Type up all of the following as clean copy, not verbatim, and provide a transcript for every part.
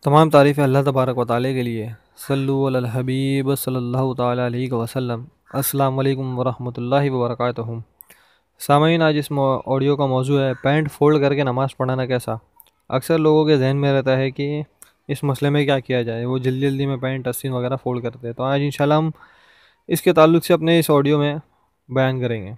تمام تعریفیں اللہ تبارک و تعالی کے لیے۔ صلو علی الحبیب صلی اللہ تعالی علیہ وسلم۔ السلام علیکم ورحمۃ اللہ وبرکاتہ۔ سامعین، آج اس آڈیو کا موضوع ہے پینٹ فولڈ کر کے نماز پڑھانا کیسا۔ اکثر لوگوں کے ذہن میں رہتا ہے کہ اس مسئلے میں کیا کیا جائے، وہ جلدی جلدی میں پینٹ آستین وغیرہ فولڈ کرتے ہیں۔ تو آج انشاءاللہ ہم اس کے تعلق سے اپنے اس آڈیو میں بیان کریں گے۔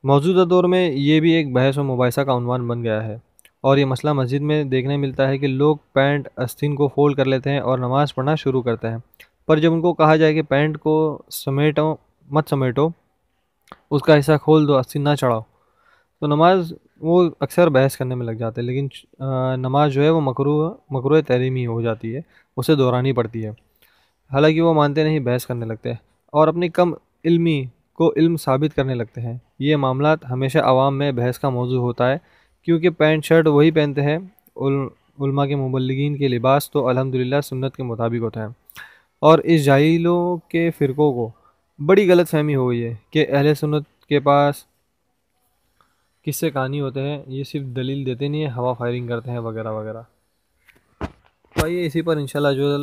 موجودہ دور میں یہ بھی ایک بحث و مباحثہ کا عنوان بن گیا ہے، اور یہ مسئلہ مسجد میں دیکھنے ملتا ہے کہ لوگ پینٹ آستین کو فولڈ کر لیتے ہیں اور نماز پڑھنا شروع کرتے ہیں، پر جب ان کو کہا جائے کہ پینٹ کو مت سمیٹو، اس کا حصہ کھول دو، آستین نہ چڑھاؤ، تو نماز وہ اکثر بحث کرنے میں لگ جاتے ہیں۔ لیکن نماز جو ہے وہ مکروہ تحریمی ہو جاتی ہے، اسے دہرانی پڑتی ہے۔ حالانکہ وہ مانتے نہیں، بحث کرنے لگتے ہیں اور اپنی کم علمی کو علم ثابت کرنے لگتے ہیں۔ یہ معاملات ہمیشہ عوام میں بحث کا موضوع ہوتا ہے، کیونکہ پینٹ شرٹ وہی پہنتے ہیں۔ علماء کے مبلغین کے لباس تو الحمدللہ سنت کے مطابق ہوتا ہے، اور اس جاہلوں کے فرقوں کو بڑی غلط فہمی ہو گئی ہے کہ اہل سنت کے پاس قصے کہانی ہوتے ہیں، یہ صرف دلیل دیتے نہیں ہیں، ہوا فائرنگ کرتے ہیں وغیرہ وغیرہ۔ تو آئیے اسی پر انشاءاللہ جو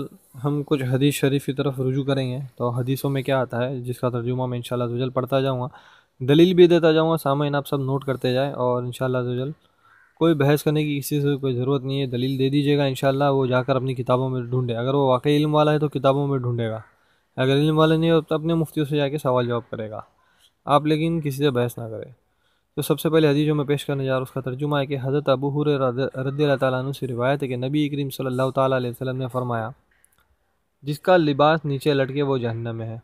ہم کچھ حدیث شریف کی طرف رجوع کریں گے۔ تو حدیثوں میں کیا آتا ہے، جس کا ترجمہ میں انشاءاللہ جو پڑھتا جاؤں گا، دلیل بھی دیتا جاؤں گا۔ سامعین آپ سب نوٹ کرتے جائیں، اور انشاءاللہ جو کوئی بحث کرنے کی کسی سے کوئی ضرورت نہیں ہے، دلیل دے دیجیے گا، انشاءاللہ وہ جا کر اپنی کتابوں میں ڈھونڈے۔ اگر وہ واقعی علم والا ہے تو کتابوں میں ڈھونڈے گا، اگر علم والا نہیں ہو تو اپنے مفتیوں سے جا کے سوال جواب کرے گا آپ، لیکن کسی سے بحث نہ کرے۔ تو سب سے پہلے حدیث جو میں پیش کرنے جا رہا ہوں اس کا ترجمہ ہے کہ حضرت ابو ہریرہ رضی اللہ تعالیٰ عنہ سے روایت ہے کہ نبی کریم صلی اللہ تعالیٰ علیہ وسلم نے فرمایا، جس کا لباس نیچے لٹکے وہ جہنم میں ہے۔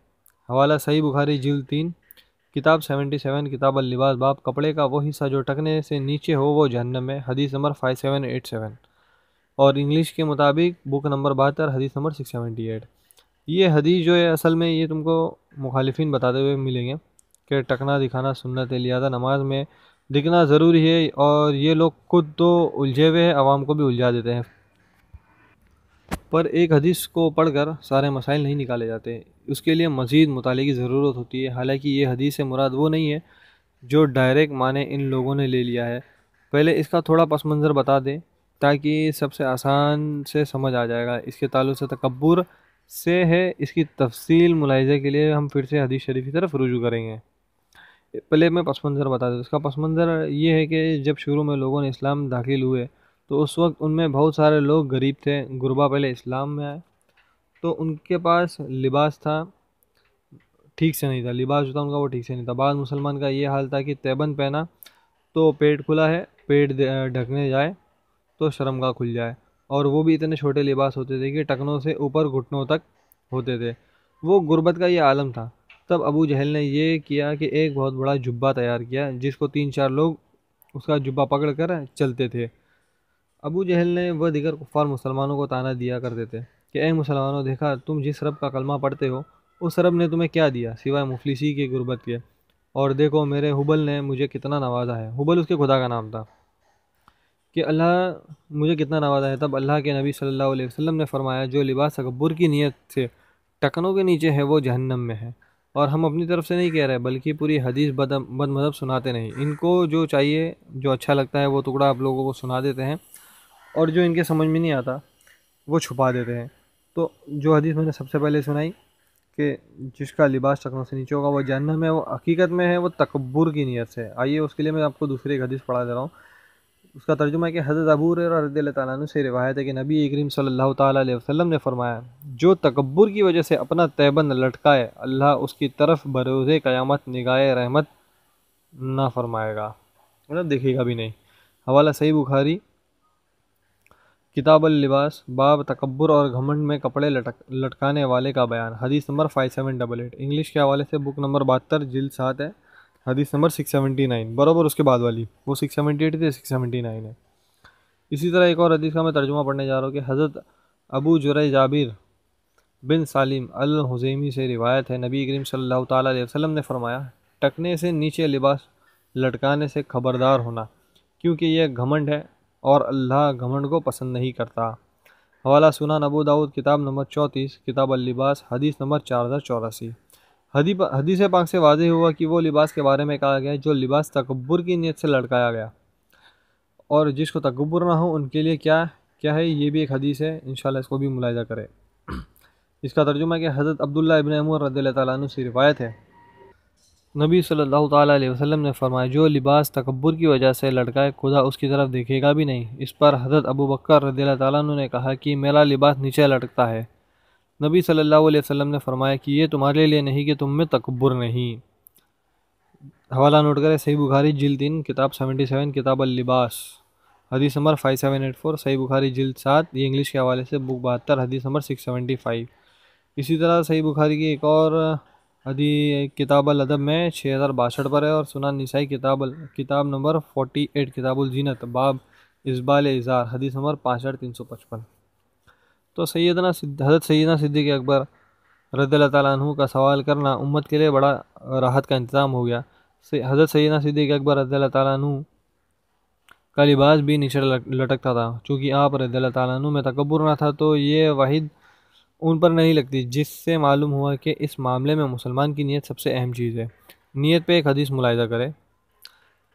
حوالہ صحیح بخاری جلد 3 کتاب 77 کتاب اللباس باب کپڑے کا وہ حصہ جو ٹکنے سے نیچے ہو وہ جہنم میں، حدیث نمبر 5787، اور انگلش کے مطابق بک نمبر 72 حدیث نمبر 678۔ یہ حدیث جو ہے اصل میں یہ تم کو مخالفین بتاتے ہوئے ملیں گے کہ ٹکنا دکھانا سنت ہے، لہذا نماز میں دکھنا ضروری ہے، اور یہ لوگ خود تو الجھے ہوئے ہیں، عوام کو بھی الجھا دیتے ہیں۔ پر ایک حدیث کو پڑھ کر سارے مسائل نہیں نکالے جاتے، اس کے لیے مزید مطالعے کی ضرورت ہوتی ہے۔ حالانکہ یہ حدیث سے مراد وہ نہیں ہے جو ڈائریکٹ معنی ان لوگوں نے لے لیا ہے۔ پہلے اس کا تھوڑا پس منظر بتا دیں تاکہ سب سے آسان سے سمجھ آ جائے گا۔ اس کے تعلق سے تکبر سے ہے، اس کی تفصیل ملاحظے کے لیے ہم پھر سے حدیث شریف کی طرف رجوع کریں گے۔ پہلے میں پس منظر بتا دوں، اس کا پس منظر یہ ہے کہ جب شروع میں لوگوں نے اسلام داخل ہوئے تو اس وقت ان میں بہت سارے لوگ غریب تھے، غربا پہلے اسلام میں آئے تو ان کے پاس لباس تھا ٹھیک سے نہیں تھا، لباس جو تھا ان کا وہ ٹھیک سے نہیں تھا۔ بعض مسلمان کا یہ حال تھا کہ تیبند پہنا تو پیٹ کھلا ہے، پیٹ ڈھکنے جائے تو شرمگاہ کھل جائے، اور وہ بھی اتنے چھوٹے لباس ہوتے تھے کہ ٹکنوں سے اوپر گھٹنوں تک ہوتے تھے۔ وہ غربت کا یہ عالم تھا۔ تب ابو جہل نے یہ کیا کہ ایک بہت بڑا جبہ تیار کیا جس کو 3-4 لوگ اس کا جبہ پکڑ کر چلتے تھے۔ ابو جہل نے وہ دیگر کفار مسلمانوں کو طعنہ دیا کرتے تھے کہ اے مسلمانوں، دیکھا تم جس رب کا کلمہ پڑھتے ہو اس رب نے تمہیں کیا دیا سوائے مفلسی کی غربت کے، اور دیکھو میرے حبل نے مجھے کتنا نوازا ہے۔ حبل اس کے خدا کا نام تھا کہ اللہ مجھے کتنا نوازا ہے۔ تب اللہ کے نبی صلی اللہ علیہ وسلم نے فرمایا، جو لباس تکبر کی نیت سے ٹکنوں کے نیچے ہے وہ جہنم میں ہے۔ اور ہم اپنی طرف سے نہیں کہہ رہے بلکہ پوری حدیث بد مذہب سناتے نہیں، ان کو جو چاہیے جو اچھا لگتا ہے وہ ٹکڑا آپ لوگوں کو سنا دیتے ہیں، اور جو ان کے سمجھ میں نہیں آتا وہ چھپا دیتے ہیں۔ تو جو حدیث میں نے سب سے پہلے سنائی کہ جس کا لباس ٹکنوں سے نیچے ہوگا وہ جہنم ہے، وہ حقیقت میں ہے وہ تکبر کی نیت سے۔ آئیے اس کے لیے میں آپ کو دوسری ایک حدیث پڑھا دے رہا ہوں۔ اس کا ترجمہ ہے کہ حضرت ابو ہریرہ رضی اللہ تعالیٰ عنہ سے روایت ہے کہ نبی کریم صلی اللہ تعالیٰ علیہ وسلم نے فرمایا، جو تکبر کی وجہ سے اپنا تیبند لٹکائے اللہ اس کی طرف بروز قیامت نگاہ رحمت نہ فرمائے گا، مطلب دیکھے گا بھی نہیں۔ حوالہ صحیح بخاری کتاب اللباس باب تکبر اور گھمنڈ میں کپڑے لٹکانے والے کا بیان، حدیث نمبر 5788۔ انگلش کے حوالے سے بک نمبر 72 جلد 7 ہے، حدیث نمبر 679، برابر اس کے بعد والی وہ 678 تھی، 679 ہے۔ اسی طرح ایک اور حدیث کا میں ترجمہ پڑھنے جا رہا ہوں کہ حضرت ابو جرح جابر بن سالم الحزیمی سے روایت ہے، نبی کریم صلی اللہ تعالیٰ علیہ وسلم نے فرمایا، ٹکنے سے نیچے لباس لٹکانے سے خبردار ہونا، کیونکہ یہ گھمنڈ ہے اور اللہ گھمنڈ کو پسند نہیں کرتا۔ حوالہ سنن ابو داؤد کتاب نمبر 34 کتاب اللباس حدیث نمبر 4084۔ حدیث پاک سے واضح ہوا کہ وہ لباس کے بارے میں کہا گیا جو لباس تکبر کی نیت سے لٹکایا گیا، اور جس کو تکبر نہ ہو ان کے لیے کیا کیا ہے یہ بھی ایک حدیث ہے، انشاءاللہ اس کو بھی ملاحظہ کرے۔ اس کا ترجمہ ہے کہ حضرت عبداللہ ابن عمر رضی اللہ تعالیٰ عنہ سے روایت ہے، نبی صلی اللہ تعالیٰ علیہ وسلم نے فرمایا جو لباس تکبر کی وجہ سے لٹکائے خدا اس کی طرف دیکھے گا بھی نہیں۔ اس پر حضرت ابو بکر رضی اللہ تعالیٰ عنہ نے کہا کہ میرا لباس نیچے لٹکتا ہے۔ نبی صلی اللہ علیہ وسلم نے فرمایا کہ یہ تمہارے لیے نہیں کہ تم میں تکبر نہیں۔ حوالہ نوٹ کرے، صحیح بخاری جلد 3 کتاب 77 کتاب اللباس، حدیث نمبر 5784، صحیح بخاری جلد 7 یہ انگلش کے حوالے سے بک 72 حدیث نمبر 675۔ اسی طرح صحیح بخاری کی ایک اور حدیث کتاب الادب میں 6062 پر ہے، اور سنن نسائی کتاب نمبر 48 کتاب الزینت باب اسبال ازار حدیث نمبر 65355۔ تو حضرت سیدنا صدیق اکبر رضی اللہ تعالیٰ عنہ کا سوال کرنا امت کے لیے بڑا راحت کا انتظام ہو گیا۔ حضرت سیدنا صدیق اکبر رضی اللہ تعالیٰ عنہ کا لباس بھی نیچے لٹکتا تھا، چونکہ آپ رضی اللہ تعالیٰ عنہ میں تکبر نہ تھا تو یہ واحد ان پر نہیں لگتی، جس سے معلوم ہوا کہ اس معاملے میں مسلمان کی نیت سب سے اہم چیز ہے۔ نیت پہ ایک حدیث ملاحظہ کرے،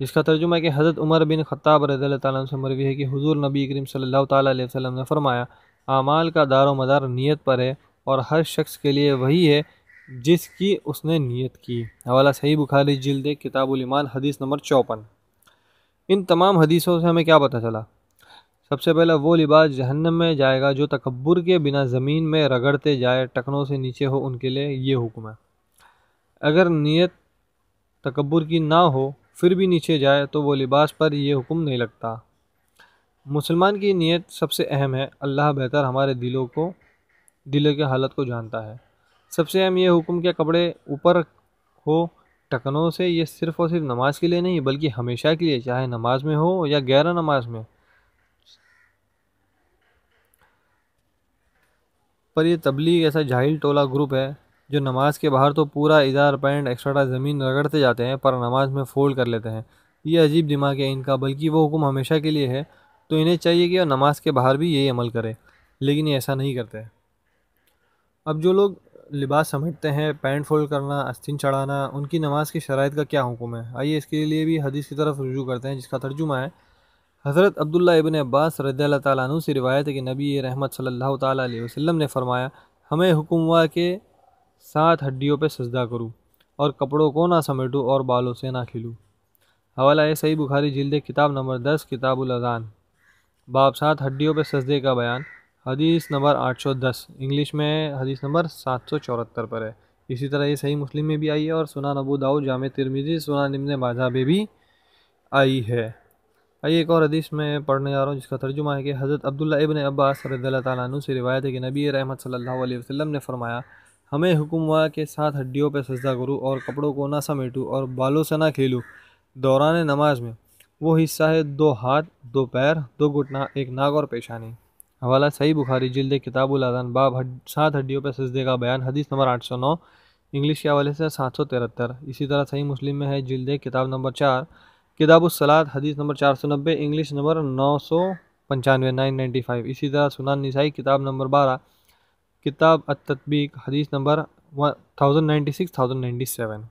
جس کا ترجمہ ہے کہ حضرت عمر بن خطاب رضی اللہ تعالیٰ عنہ سے مروی ہے کہ حضور نبی کریم صلی اللہ تعالیٰ علیہ وسلم نے فرمایا اعمال کا دار و مدار نیت پر ہے، اور ہر شخص کے لیے وہی ہے جس کی اس نے نیت کی۔ حوالہ صحیح بخاری جلد 1 کتاب الایمان حدیث نمبر 54۔ ان تمام حدیثوں سے ہمیں کیا پتہ چلا؟ سب سے پہلا وہ لباس جہنم میں جائے گا جو تکبر کے بنا زمین میں رگڑتے جائے، ٹکنوں سے نیچے ہو، ان کے لیے یہ حکم ہے۔ اگر نیت تکبر کی نہ ہو پھر بھی نیچے جائے تو وہ لباس پر یہ حکم نہیں لگتا۔ مسلمان کی نیت سب سے اہم ہے، اللہ بہتر ہمارے دلوں کی حالت کو جانتا ہے۔ سب سے اہم یہ حکم کہ کپڑے اوپر ہو ٹکنوں سے، یہ صرف اور صرف نماز کے لیے نہیں بلکہ ہمیشہ کے لیے، چاہے نماز میں ہو یا غیر نماز میں۔ پر یہ تبلیغ ایسا جاہل ٹولہ گروپ ہے جو نماز کے باہر تو پورا ادار پینٹ ایکسٹرا زمین رگڑتے جاتے ہیں، پر نماز میں فولڈ کر لیتے ہیں۔ یہ عجیب دماغ ہے ان کا، بلکہ وہ حکم ہمیشہ کے لیے ہے تو انہیں چاہیے کہ وہ نماز کے باہر بھی یہی عمل کرے، لیکن یہ ایسا نہیں کرتے۔ اب جو لوگ لباس سمیٹتے ہیں، پینٹ فولڈ کرنا، آستین چڑھانا، ان کی نماز کی شرائط کا کیا حکم ہے؟ آئیے اس کے لیے بھی حدیث کی طرف رجوع کرتے ہیں، جس کا ترجمہ ہے حضرت عبداللہ ابن عباس رضی اللہ تعالیٰ عنہ سے روایت ہے کہ نبی رحمت صلی اللہ تعالیٰ علیہ وسلم نے فرمایا ہمیں حکم ہوا کہ 7 ہڈیوں پہ سجدہ کروں اور کپڑوں کو نہ سمیٹوں اور بالوں سے نہ کھلوں۔ حوالہ ہے صحیح بخاری جلد کتاب نمبر 10 کتاب الاذان باب 7 ہڈیوں پہ سجدے کا بیان حدیث نمبر 810، انگلش میں حدیث نمبر 774 پر ہے۔ اسی طرح یہ صحیح مسلم میں بھی آئی ہے، اور سنن ابو داؤد، جامع ترمذی، سنن ابن ماجہ میں بھی آئی ہے۔ آئیے ایک اور حدیث میں پڑھنے جا رہا ہوں، جس کا ترجمہ ہے کہ حضرت عبداللہ ابن عباس رضی اللہ تعالیٰ عنہ سے روایت ہے کہ نبی رحمت صلی اللہ علیہ وسلم نے فرمایا ہمیں حکم ہوا کہ 7 ہڈیوں پہ سجدہ کروں اور کپڑوں کو نہ سمیٹوں اور بالوں سے نہ کھیلوں۔ دوران نماز میں وہ حصہ ہے 2 ہاتھ، 2 پیر، 2 گھٹنا، 1 ناک اور پیشانی۔ حوالہ صحیح بخاری جلد کتاب الاذان باب 7 ہڈیوں پہ سجدے کا بیان حدیث نمبر 809، انگلش کے حوالے سے 773۔ اسی طرح صحیح مسلم میں ہے جلد کتاب نمبر 4 کتاب الصلاۃ حدیث نمبر 490، انگلش نمبر 995 995۔ اسی طرح سنن نسائی کتاب نمبر 12 کتاب التطبیق حدیث نمبر 1096 1097۔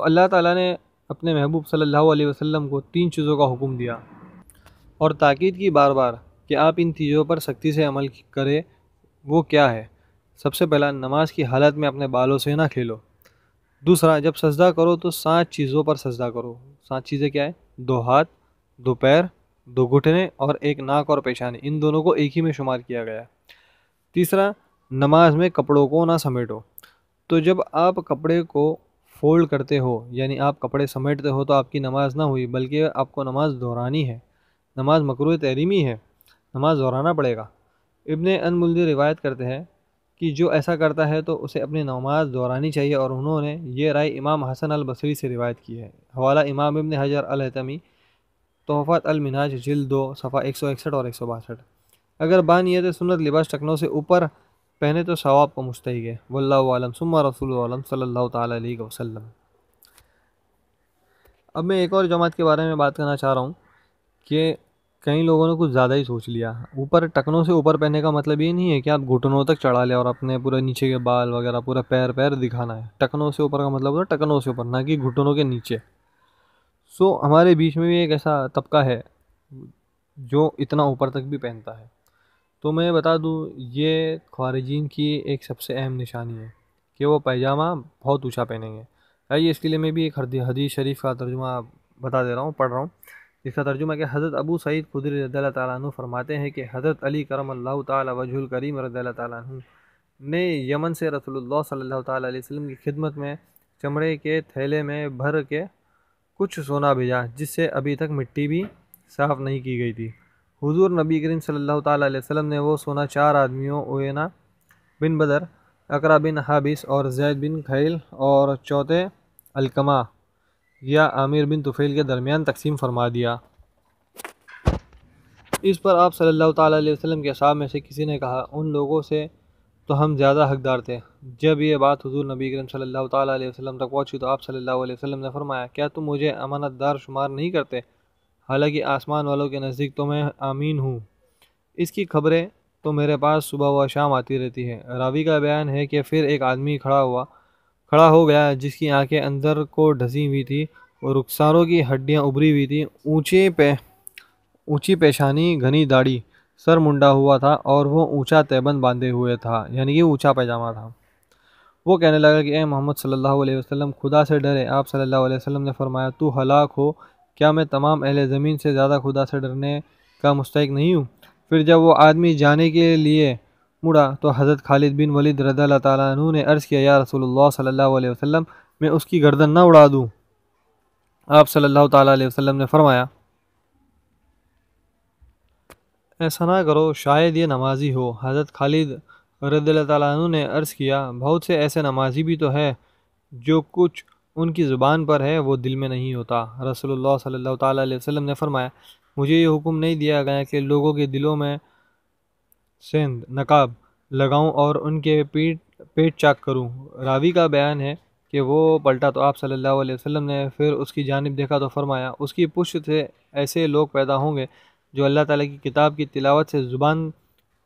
اللہ تعالیٰ نے اپنے محبوب صلی اللہ علیہ وسلم کو 3 چیزوں کا حکم دیا اور تاکید کی بار بار کہ آپ ان چیزوں پر سختی سے عمل کرے۔ وہ کیا ہے؟ سب سے پہلا، نماز کی حالت میں اپنے بالوں سے نہ کھیلو۔ دوسرا، جب سجدہ کرو تو 7 چیزوں پر سجدہ کرو۔ 7 چیزیں کیا ہے؟ 2 ہاتھ، 2 پیر، 2 گھٹنے اور 1 ناک اور پیشانی، ان دونوں کو ایک ہی میں شمار کیا گیا ہے۔ تیسرا، نماز میں کپڑوں کو نہ سمیٹو۔ تو جب آپ کپڑے کو فولڈ کرتے ہو، یعنی آپ کپڑے سمیٹتے ہو، تو آپ کی نماز نہ ہوئی بلکہ آپ کو نماز دہرانی ہے۔ نماز مکروہ تحریمی ہے، نماز دہرانا پڑے گا۔ ابن المنذر روایت کرتے ہیں کہ جو ایسا کرتا ہے تو اسے اپنی نماز دہرانی چاہیے، اور انہوں نے یہ رائے امام حسن البصری سے روایت کی ہے۔ حوالہ امام ابن حجر الہیثمی تحفۃ المنہاج جلد 2 صفحہ 161 اور 162۔ اگر بانیت سنت لباس ٹکنوں سے اوپر پہنے تو ثواب کو مستحق ہے، واللہ اعلم ثم رسول اعلم صلی اللہ تعالیٰ علیہ وسلم۔ اب میں ایک اور جماعت کے بارے میں بات کرنا چاہ رہا ہوں کہ کئی لوگوں نے کچھ زیادہ ہی سوچ لیا۔ اوپر ٹکنوں سے اوپر پہننے کا مطلب یہ نہیں ہے کہ آپ گھٹنوں تک چڑھا لیں اور اپنے پورے نیچے کے بال وغیرہ پورا پیر دکھانا ہے۔ ٹکنوں سے اوپر کا مطلب ہوتا ہے ٹکنوں سے اوپر، نہ کہ گھٹنوں کے نیچے۔ ہمارے بیچ میں بھی ایک ایسا طبقہ ہے جو اتنا اوپر تک بھی پہنتا ہے۔ تو میں بتا دوں یہ خوارجین کی ایک سب سے اہم نشانی ہے کہ وہ پائجامہ بہت اونچا پہنیں گے۔ آئیے اس کے لیے میں بھی ایک حدیث شریف کا ترجمہ بتا دے رہا ہوں، پڑھ رہا ہوں۔ اس کا ترجمہ کہ حضرت ابو سعید خدری رضی اللہ تعالیٰ عنہ فرماتے ہیں کہ حضرت علی کرم اللہ تعالیٰ وجہ الکریم رضی اللہ تعالیٰ عنہ نے یمن سے رسول اللہ صلی اللہ تعالیٰ علیہ وسلم کی خدمت میں چمڑے کے تھیلے میں بھر کے کچھ سونا بھیجا، جس سے ابھی تک مٹی بھی صاف نہیں کی گئی تھی۔ حضور نبی کریم صلی اللہ تعالیٰ علیہ وسلم نے وہ سونا 4 آدمیوں اوینا بن بدر، اقرا بن حابس اور زید بن خیل اور چوتھے القمہ یا عامر بن طفیل کے درمیان تقسیم فرما دیا۔ اس پر آپ صلی اللہ تعالیٰ علیہ وسلم کے اصحاب میں سے کسی نے کہا، ان لوگوں سے تو ہم زیادہ حقدار تھے۔ جب یہ بات حضور نبی کریم صلی اللہ تعالیٰ علیہ وسلم تک پہنچی تو آپ صلی اللہ علیہ وسلم نے فرمایا، کیا تم مجھے امانت دار شمار نہیں کرتے؟ حالانکہ آسمان والوں کے نزدیک تو میں امین ہوں۔ اس کی خبریں تو میرے پاس صبح و شام آتی رہتی ہے۔ راوی کا بیان ہے کہ پھر ایک آدمی کھڑا ہو گیا جس کی آنکھیں اندر کو ڈھسی ہوئی تھی اور رخساروں کی ہڈیاں ابھری ہوئی تھیں، اونچی پیشانی، گھنی داڑھی، سر منڈا ہوا تھا اور وہ اونچا تیبند باندھے ہوئے تھا، یعنی کہ اونچا پائجامہ تھا۔ وہ کہنے لگا کہ اے محمد صلی اللہ علیہ وسلم، خدا سے ڈرے۔ آپ صلی اللہ علیہ وسلم نے فرمایا، تو ہلاک ہو، کیا میں تمام اہل زمین سے زیادہ خدا سے ڈرنے کا مستحق نہیں ہوں؟ پھر جب وہ آدمی جانے کے لیے مڑا تو حضرت خالد بن ولید رضی اللہ تعالیٰ عنہ نے عرض کیا، یا رسول اللہ صلی اللہ علیہ وسلم، میں اس کی گردن نہ اڑا دوں؟ آپ صلی اللہ تعالیٰ علیہ وسلم نے فرمایا، ایسا نہ کرو، شاید یہ نمازی ہو۔ حضرت خالد رضی اللہ تعالیٰ عنہ نے عرض کیا، بہت سے ایسے نمازی بھی تو ہے جو کچھ ان کی زبان پر ہے وہ دل میں نہیں ہوتا۔ رسول اللہ صلی اللہ تعالیٰ علیہ وسلم نے فرمایا، مجھے یہ حکم نہیں دیا گیا کہ لوگوں کے دلوں میں سند نقاب لگاؤں اور ان کے پیٹ چاک کروں۔ راوی کا بیان ہے کہ وہ پلٹا تو آپ صلی اللہ علیہ وسلم نے پھر اس کی جانب دیکھا تو فرمایا، اس کی پشت سے ایسے لوگ پیدا ہوں گے جو اللہ تعالیٰ کی کتاب کی تلاوت سے زبان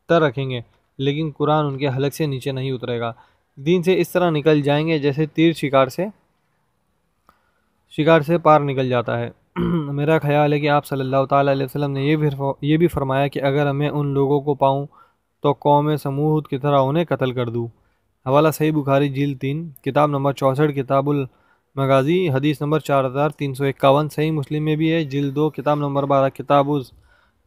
تر رکھیں گے، لیکن قرآن ان کے حلق سے نیچے نہیں اترے گا۔ دین سے اس طرح نکل جائیں گے جیسے تیر شکار سے پار نکل جاتا ہے۔ میرا خیال ہے کہ آپ صلی اللہ تعالیٰ علیہ وسلم نے یہ بھی فرمایا کہ اگر میں ان لوگوں کو پاؤں تو قوم سمود کی طرح انہیں قتل کر دوں۔ حوالہ صحیح بخاری جلد 3 کتاب نمبر 64 کتاب المغازی حدیث نمبر 4351۔ صحیح مسلم میں بھی ہے، جلد 2 کتاب نمبر 12 کتاب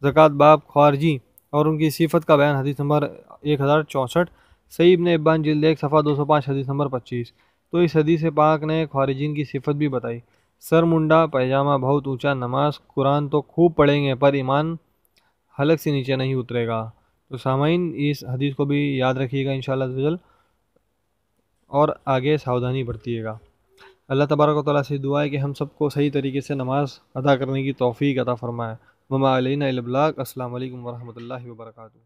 زکوٰۃ باب خوارجی اور ان کی صفت کا بیان حدیث نمبر 1064۔ صحیح ابن حبان جلد 1 صفحہ 205 حدیث نمبر 25۔ تو اس حدیث پاک نے خوارجین کی صفت بھی بتائی، سر منڈا، پائجامہ بہت اونچا، نماز قرآن تو خوب پڑھیں گے پر ایمان حلق سے نیچے نہیں اترے گا۔ تو سامعین، اس حدیث کو بھی یاد رکھیے گا انشاءاللہ اور آگے ساودھانی برتیے گا۔ اللہ تبارک و تعالیٰ سے دعا ہے کہ ہم سب کو صحیح طریقے سے نماز ادا کرنے کی توفیق عطا فرمائے۔ وما علینا الا البلاغ۔ السلام علیکم ورحمۃ اللہ وبرکاتہ۔